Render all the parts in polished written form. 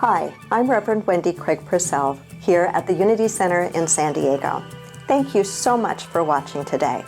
Hi, I'm Reverend Wendy Craig-Purcell here at the Unity Center in San Diego. Thank you so much for watching today.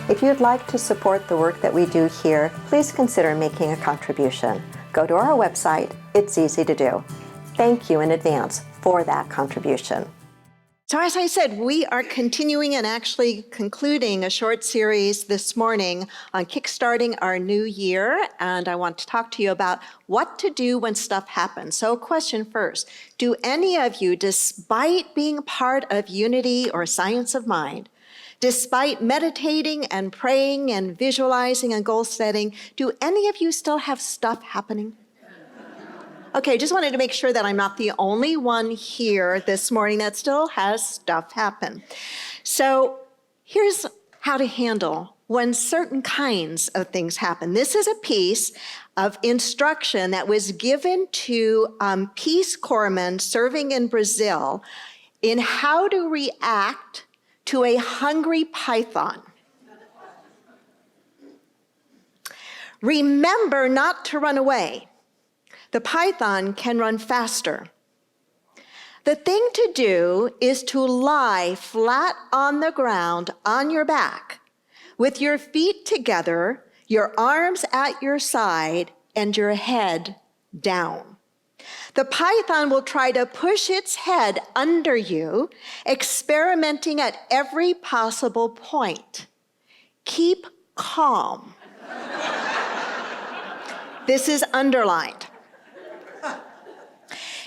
If you'd like to support the work that we do here, please consider making a contribution. Go to our website. It's easy to do. Thank you in advance for that contribution. So as I said, we are continuing and actually concluding a short series this morning on kickstarting our new year, and I want to talk to you about what to do when stuff happens. So question first, do any of you, despite being part of Unity or Science of Mind, despite meditating and praying and visualizing and goal setting, do any of you still have stuff happening? Okay, just wanted to make sure that I'm not the only one here this morning that still has stuff happen. So here's how to handle when certain kinds of things happen. This is a piece of instruction that was given to Peace Corpsmen serving in Brazil in how to react to a hungry python. Remember not to run away. The python can run faster. The thing to do is to lie flat on the ground on your back with your feet together, your arms at your side, and your head down. The python will try to push its head under you, experimenting at every possible point. Keep calm. This is underlined.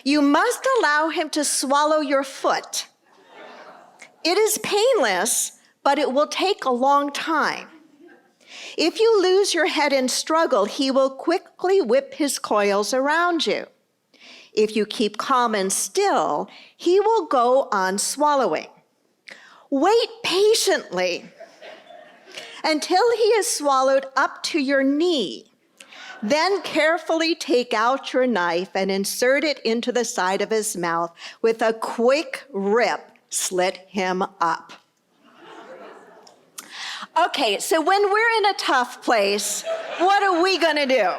You must allow him to swallow your foot. It is painless, but it will take a long time. If you lose your head and struggle, he will quickly whip his coils around you. If you keep calm and still, he will go on swallowing. Wait patiently until he is swallowed up to your knee. Then carefully take out your knife and insert it into the side of his mouth. With a quick rip, slit him up. Okay, so when we're in a tough place, what are we gonna do?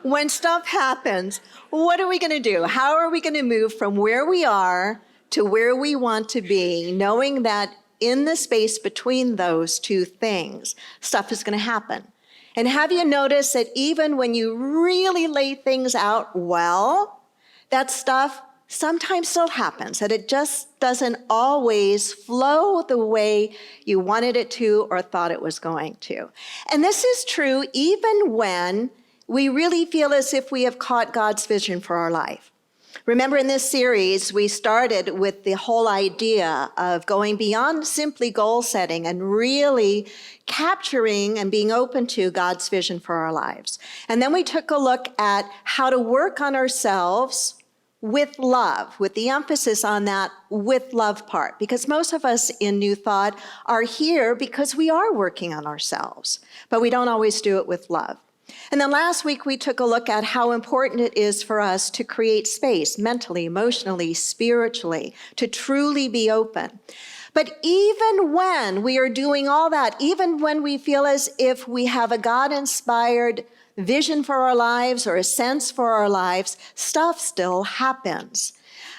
When stuff happens, what are we gonna do? How are we gonna move from where we are to where we want to be, knowing that in the space between those two things, stuff is gonna happen? And have you noticed that even when you really lay things out well, that stuff sometimes still happens, that it just doesn't always flow the way you wanted it to or thought it was going to. And this is true even when we really feel as if we have caught God's vision for our life. Remember, in this series, we started with the whole idea of going beyond simply goal setting and really capturing and being open to God's vision for our lives. And then we took a look at how to work on ourselves with love, with the emphasis on that with love part, because most of us in New Thought are here because we are working on ourselves, but we don't always do it with love. And then last week, we took a look at how important it is for us to create space mentally, emotionally, spiritually, to truly be open. But even when we are doing all that, even when we feel as if we have a God-inspired vision for our lives or a sense for our lives, stuff still happens.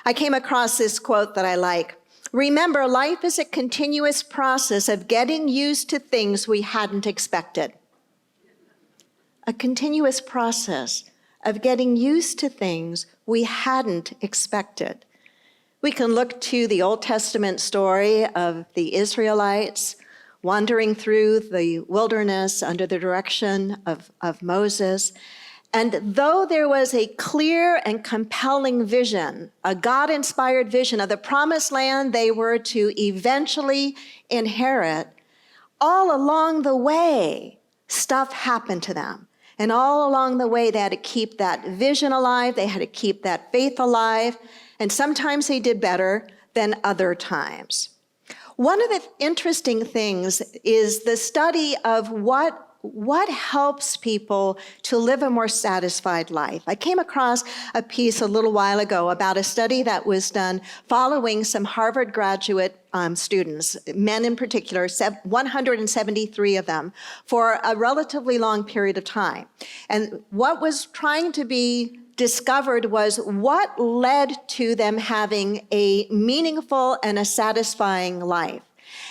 I came across this quote that I like. Remember, life is a continuous process of getting used to things we hadn't expected. A continuous process of getting used to things we hadn't expected. We can look to the Old Testament story of the Israelites wandering through the wilderness under the direction of Moses. And though there was a clear and compelling vision, a God-inspired vision of the promised land they were to eventually inherit, all along the way, stuff happened to them. And all along the way, they had to keep that vision alive. They had to keep that faith alive. And sometimes they did better than other times. One of the interesting things is the study of what helps people to live a more satisfied life. I came across a piece a little while ago about a study that was done following some Harvard graduate students, men in particular, 173 of them, for a relatively long period of time. And what was trying to be discovered was what led to them having a meaningful and a satisfying life.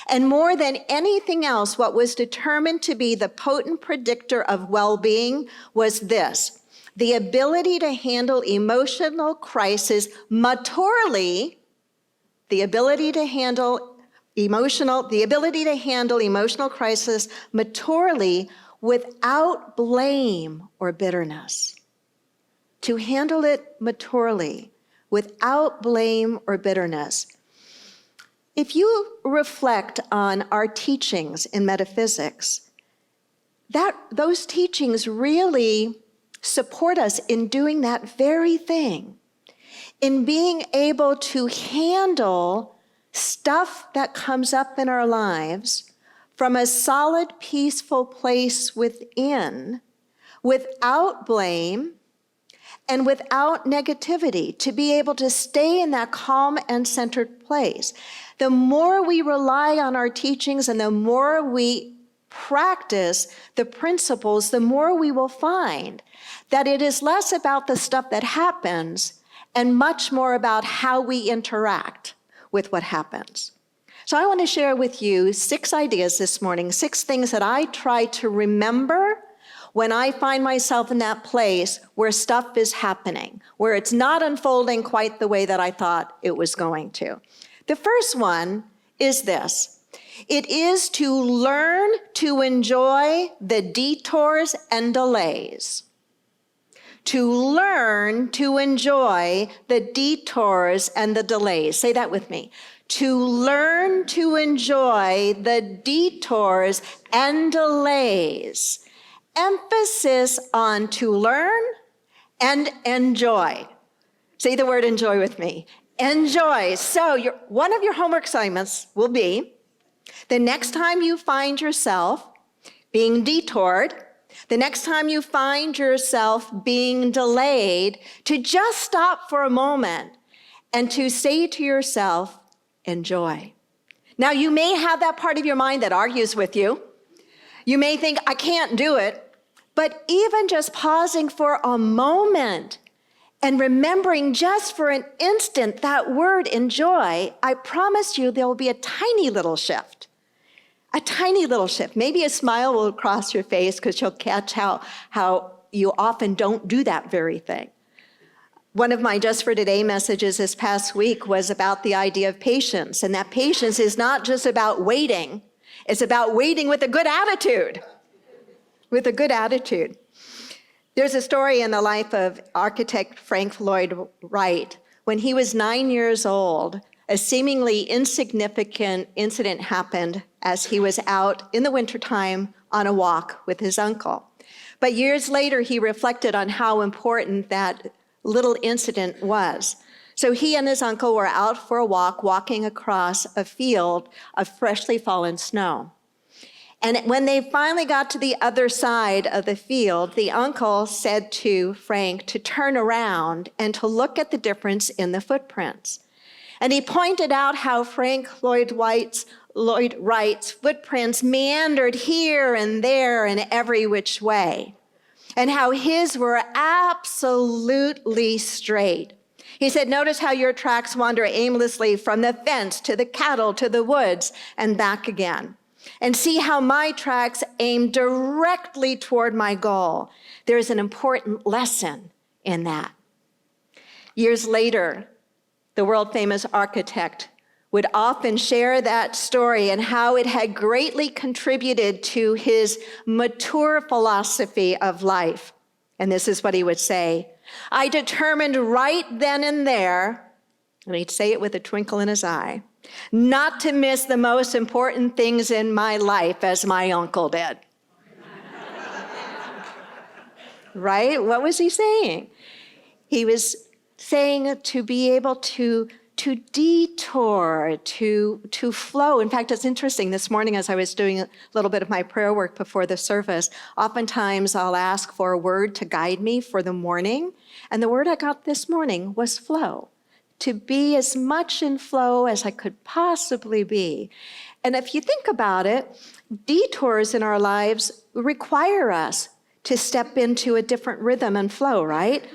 And more than anything else, what was determined to be the potent predictor of well-being was this: the ability to handle emotional crisis maturely, the ability to handle emotional crisis maturely without blame or bitterness. To handle it maturely without blame or bitterness. If you reflect on our teachings in metaphysics, those teachings really support us in doing that very thing, in being able to handle stuff that comes up in our lives from a solid, peaceful place within, without blame and without negativity, to be able to stay in that calm and centered place. The more we rely on our teachings and the more we practice the principles, the more we will find that it is less about the stuff that happens and much more about how we interact with what happens. So I want to share with you 6 ideas this morning, 6 things that I try to remember when I find myself in that place where stuff is happening, where it's not unfolding quite the way that I thought it was going to. The first one is this: it is to learn to enjoy the detours and delays. To learn to enjoy the detours and the delays. Say that with me. To learn to enjoy the detours and delays. Emphasis on to learn and enjoy. Say the word enjoy with me. Enjoy. So one of your homework assignments will be, the next time you find yourself being detoured, the next time you find yourself being delayed, to just stop for a moment and to say to yourself, enjoy. Now, you may have that part of your mind that argues with you. You may think, I can't do it. But even just pausing for a moment and remembering just for an instant that word enjoy, I promise you there will be a tiny little shift. A tiny little shift. Maybe a smile will cross your face because you'll catch how you often don't do that very thing. One of my Just for Today messages this past week was about the idea of patience, and that patience is not just about waiting, it's about waiting with a good attitude. With a good attitude. There's a story in the life of architect Frank Lloyd Wright. When he was 9 years old, a seemingly insignificant incident happened as he was out in the wintertime on a walk with his uncle. But years later, he reflected on how important that little incident was. So he and his uncle were out for a walk, walking across a field of freshly fallen snow. And when they finally got to the other side of the field, the uncle said to Frank to turn around and to look at the difference in the footprints. And he pointed out how Frank Lloyd Wright's footprints meandered here and there and every which way, and how his were absolutely straight. He said, notice how your tracks wander aimlessly from the fence to the cattle to the woods and back again. And see how my tracks aim directly toward my goal. There's an important lesson in that. Years later, the world-famous architect would often share that story and how it had greatly contributed to his mature philosophy of life. And this is what he would say: I determined right then and there, and he'd say it with a twinkle in his eye, not to miss the most important things in my life as my uncle did. Right? What was he saying? He was saying to be able to detour, to flow. In fact, it's interesting. This morning as I was doing a little bit of my prayer work before the service, oftentimes I'll ask for a word to guide me for the morning. And the word I got this morning was flow. To be as much in flow as I could possibly be. And if you think about it, detours in our lives require us to step into a different rhythm and flow, right?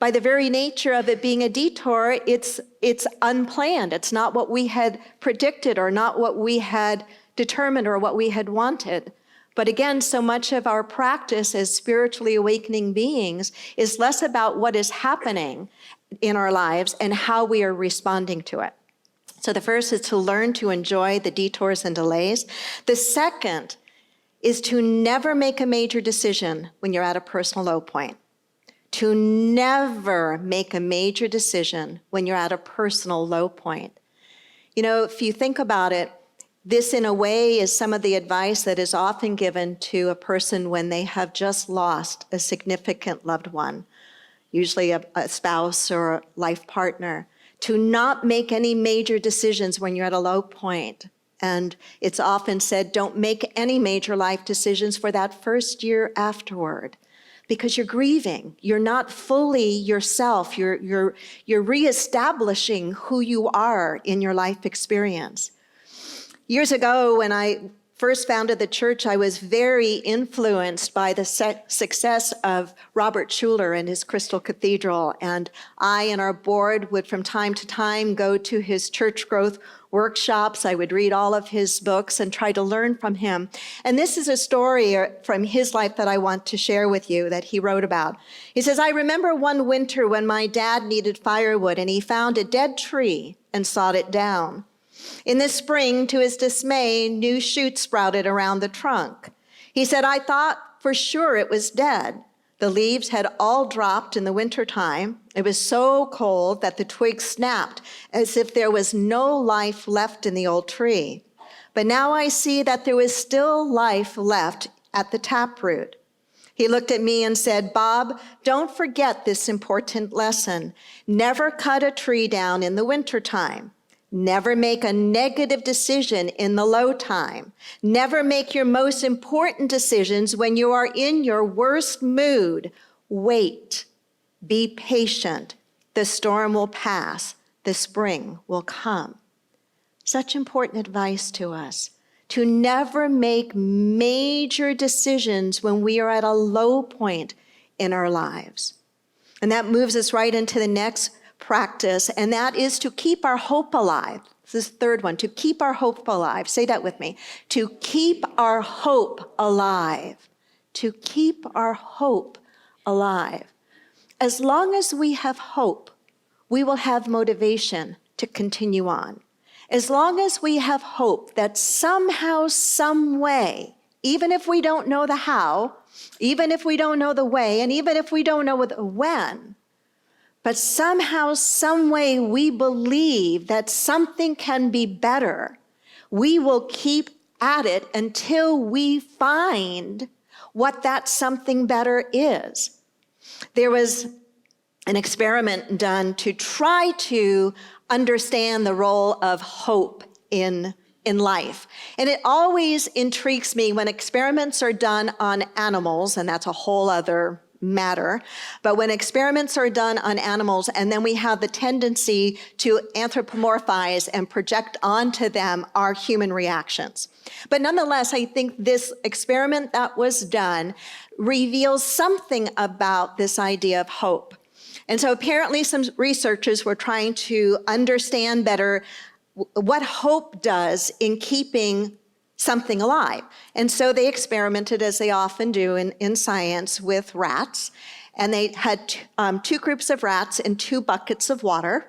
By the very nature of it being a detour, it's unplanned. It's not what we had predicted or not what we had determined or what we had wanted. But again, so much of our practice as spiritually awakening beings is less about what is happening in our lives and how we are responding to it. So the first is to learn to enjoy the detours and delays. The second is to never make a major decision when you're at a personal low point. To never make a major decision when you're at a personal low point. You know, if you think about it, this in a way is some of the advice that is often given to a person when they have just lost a significant loved one, usually a spouse or a life partner, to not make any major decisions when you're at a low point. And it's often said, don't make any major life decisions for that first year afterward, because you're grieving. You're not fully yourself. You're reestablishing who you are in your life experience. Years ago, when I first founded the church, I was very influenced by the success of Robert Schuller and his Crystal Cathedral. And I and our board would from time to time go to his church growth workshops. I would read all of his books and try to learn from him. And this is a story from his life that I want to share with you that he wrote about. He says, I remember one winter when my dad needed firewood and he found a dead tree and sawed it down. In the spring, to his dismay, new shoots sprouted around the trunk. He said, I thought for sure it was dead. The leaves had all dropped in the wintertime. It was so cold that the twigs snapped as if there was no life left in the old tree. But now I see that there was still life left at the taproot. He looked at me and said, Bob, don't forget this important lesson. Never cut a tree down in the wintertime. Never make a negative decision in the low time. Never make your most important decisions when you are in your worst mood. Wait. Be patient. The storm will pass. The spring will come. Such important advice to us. To never make major decisions when we are at a low point in our lives. And that moves us right into the next practice, and that is to keep our hope alive. This is the third one, to keep our hope alive. Say that with me. To keep our hope alive. To keep our hope alive. As long as we have hope, we will have motivation to continue on. As long as we have hope that somehow, some way, even if we don't know the how, even if we don't know the way, and even if we don't know the when, but somehow, some way we believe that something can be better, we will keep at it until we find what that something better is. There was an experiment done to try to understand the role of hope in life. And it always intrigues me when experiments are done on animals, and that's a whole other matter. But when experiments are done on animals and then we have the tendency to anthropomorphize and project onto them our human reactions. But nonetheless, I think this experiment that was done reveals something about this idea of hope. And so apparently some researchers were trying to understand better what hope does in keeping something alive. And so they experimented, as they often do in science, with rats. And they had two groups of rats in 2 buckets of water.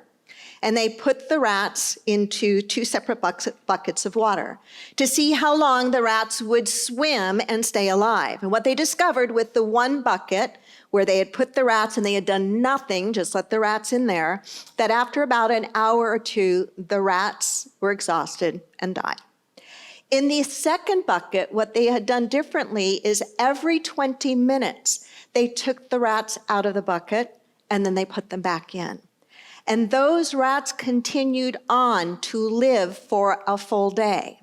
And they put the rats into 2 separate buckets of water to see how long the rats would swim and stay alive. And what they discovered with the 1 bucket, where they had put the rats and they had done nothing, just let the rats in there, that after about an hour or 2, the rats were exhausted and died. In the second bucket, what they had done differently is every 20 minutes, they took the rats out of the bucket and then they put them back in. And those rats continued on to live for a full day.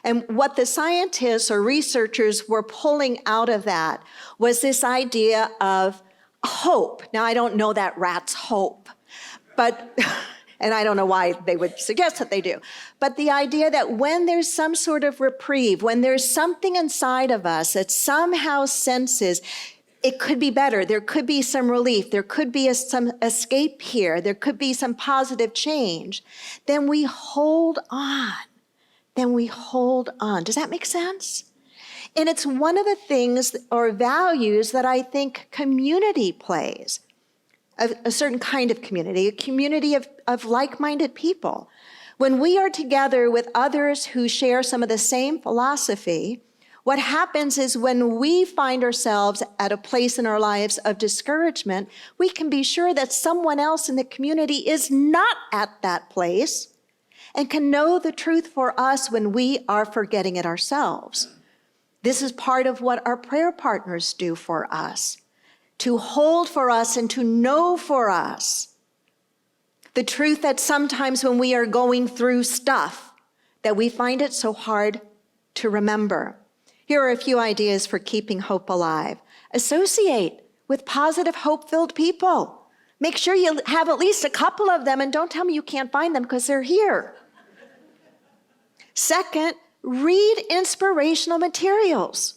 And what the scientists or researchers were pulling out of that was this idea of hope. Now, I don't know that rats hope, but and I don't know why they would suggest that they do. But the idea that when there's some sort of reprieve, when there's something inside of us that somehow senses it could be better. There could be some relief. There could be some escape here. There could be some positive change. Then we hold on. Does that make sense? And it's one of the things or values that I think community plays, a certain kind of community, a community of like-minded people. When we are together with others who share some of the same philosophy, what happens is when we find ourselves at a place in our lives of discouragement, we can be sure that someone else in the community is not at that place and can know the truth for us when we are forgetting it ourselves. This is part of what our prayer partners do for us, to hold for us and to know for us the truth that sometimes when we are going through stuff, that we find it so hard to remember. Here are a few ideas for keeping hope alive. Associate with positive, hope-filled people. Make sure you have at least a couple of them, and don't tell me you can't find them because they're here. Second, read inspirational materials.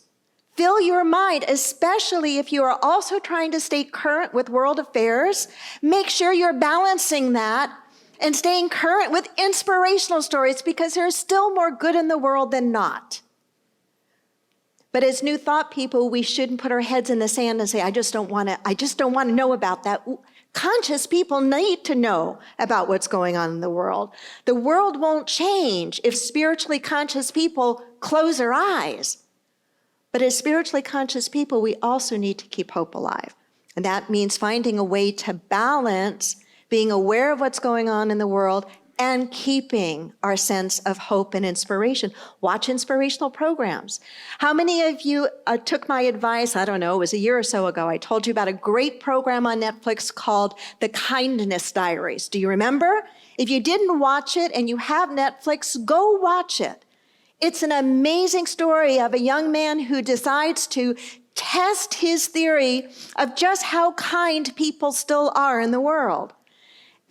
Fill your mind, especially if you are also trying to stay current with world affairs. Make sure you're balancing that and staying current with inspirational stories because there's still more good in the world than not. But as New Thought people, we shouldn't put our heads in the sand and say, I just don't want to know about that. Conscious people need to know about what's going on in the world. The world won't change if spiritually conscious people close their eyes. But as spiritually conscious people, we also need to keep hope alive. And that means finding a way to balance being aware of what's going on in the world and keeping our sense of hope and inspiration. Watch inspirational programs. How many of you took my advice? I don't know, it was a year or so ago. I told you about a great program on Netflix called The Kindness Diaries. Do you remember? If you didn't watch it and you have Netflix, go watch it. It's an amazing story of a young man who decides to test his theory of just how kind people still are in the world.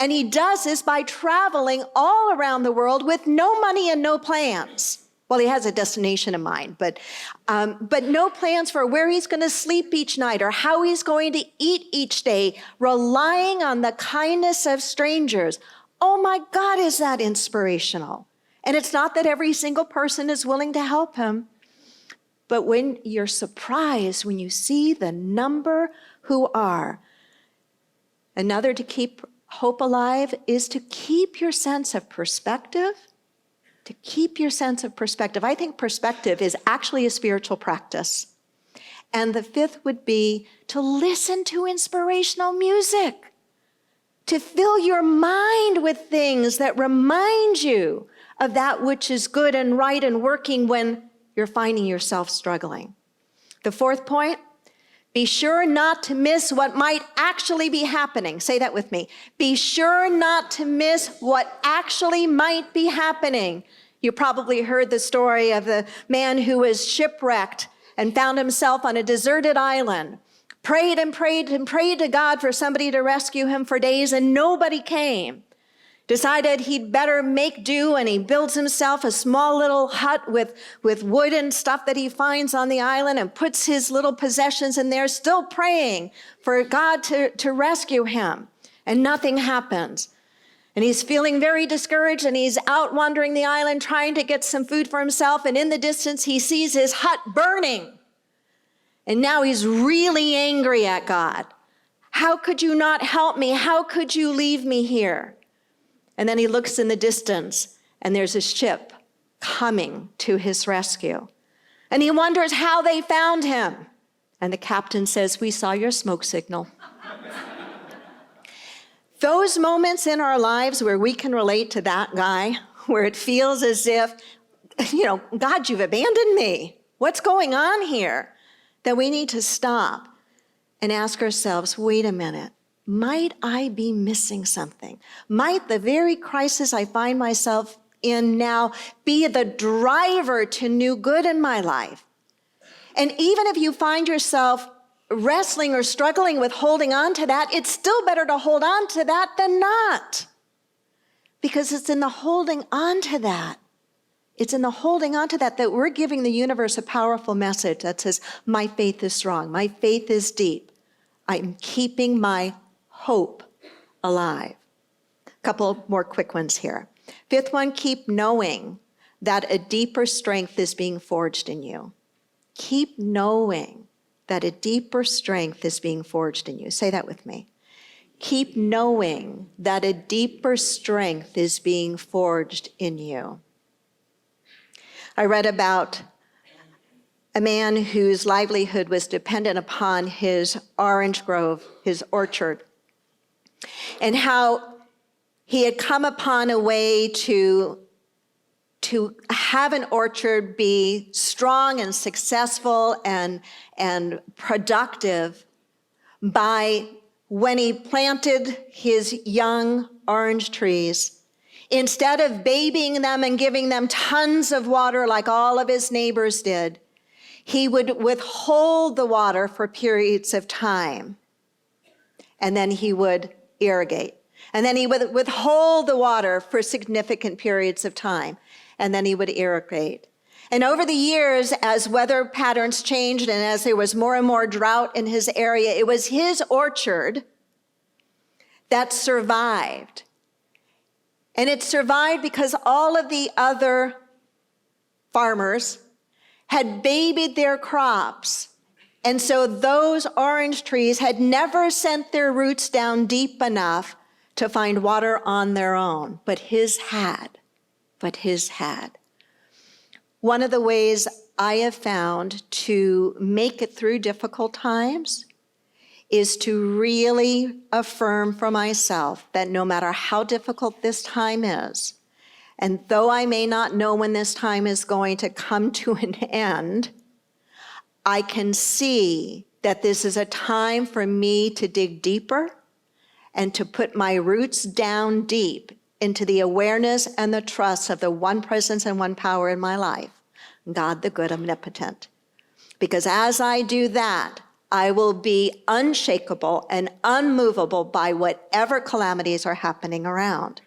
And he does this by traveling all around the world with no money and no plans. Well, he has a destination in mind, but no plans for where he's going to sleep each night or how he's going to eat each day, relying on the kindness of strangers. Oh my God, is that inspirational? And it's not that every single person is willing to help him, but when you're surprised, when you see the number who are. Another to keep hope alive is to keep your sense of perspective. To keep your sense of perspective. I think perspective is actually a spiritual practice. And the fifth would be to listen to inspirational music. To fill your mind with things that remind you of that which is good and right and working when you're finding yourself struggling. The fourth point, be sure not to miss what might actually be happening. Say that with me. Be sure not to miss what actually might be happening. You probably heard the story of the man who was shipwrecked and found himself on a deserted island. Prayed and prayed and prayed to God for somebody to rescue him for days, and nobody came. Decided he'd better make do, and he builds himself a small little hut with wood and stuff that he finds on the island and puts his little possessions in there, still praying for God to rescue him. And nothing happens. And he's feeling very discouraged, and he's out wandering the island trying to get some food for himself, and in the distance he sees his hut burning. And now he's really angry at God. How could you not help me? How could you leave me here? And then he looks in the distance, and there's a ship coming to his rescue. And he wonders how they found him. And the captain says, "We saw your smoke signal." Those moments in our lives where we can relate to that guy, where it feels as if, God, you've abandoned me. What's going on here? Then we need to stop and ask ourselves, wait a minute. Might I be missing something? Might the very crisis I find myself in now be the driver to new good in my life? And even if you find yourself wrestling or struggling with holding on to that, it's still better to hold on to that than not. Because it's in the holding on to that It's in the holding on to that we're giving the universe a powerful message that says, my faith is strong, my faith is deep. I'm keeping my hope alive. A couple more quick ones here. Fifth one, keep knowing that a deeper strength is being forged in you. Keep knowing that a deeper strength is being forged in you. Say that with me. Keep knowing that a deeper strength is being forged in you. I read about a man whose livelihood was dependent upon his orange grove, his orchard, and how he had come upon a way to have an orchard be strong and successful and productive by when he planted his young orange trees, instead of babying them and giving them tons of water like all of his neighbors did, he would withhold the water for periods of time. And then he would irrigate. And then he would withhold the water for significant periods of time. And then he would irrigate. And over the years, as weather patterns changed and as there was more and more drought in his area, it was his orchard that survived. And it survived because all of the other farmers had babied their crops. And so those orange trees had never sent their roots down deep enough to find water on their own, but his had. One of the ways I have found to make it through difficult times is to really affirm for myself that no matter how difficult this time is, and though I may not know when this time is going to come to an end, I can see that this is a time for me to dig deeper and to put my roots down deep into the awareness and the trust of the one presence and one power in my life, God the good omnipotent. Because as I do that, I will be unshakable and unmovable by whatever calamities are happening around.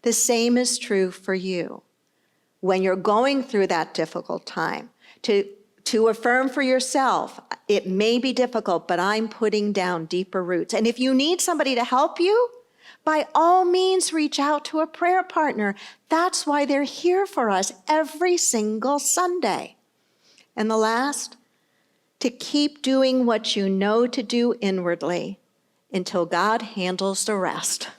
The same is true for you. When you're going through that difficult time, to affirm for yourself, it may be difficult, but I'm putting down deeper roots. And if you need somebody to help you, by all means, reach out to a prayer partner. That's why they're here for us every single Sunday. And the last, to keep doing what you know to do inwardly until God handles the rest.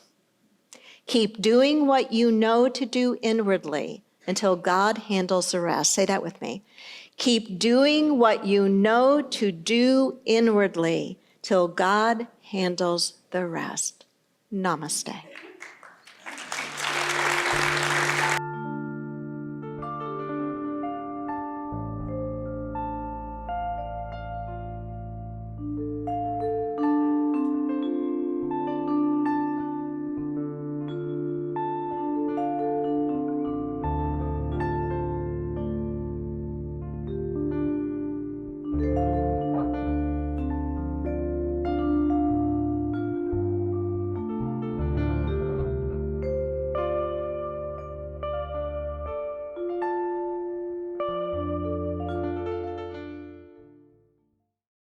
Keep doing what you know to do inwardly until God handles the rest. Say that with me. Keep doing what you know to do inwardly till God handles the rest. Namaste.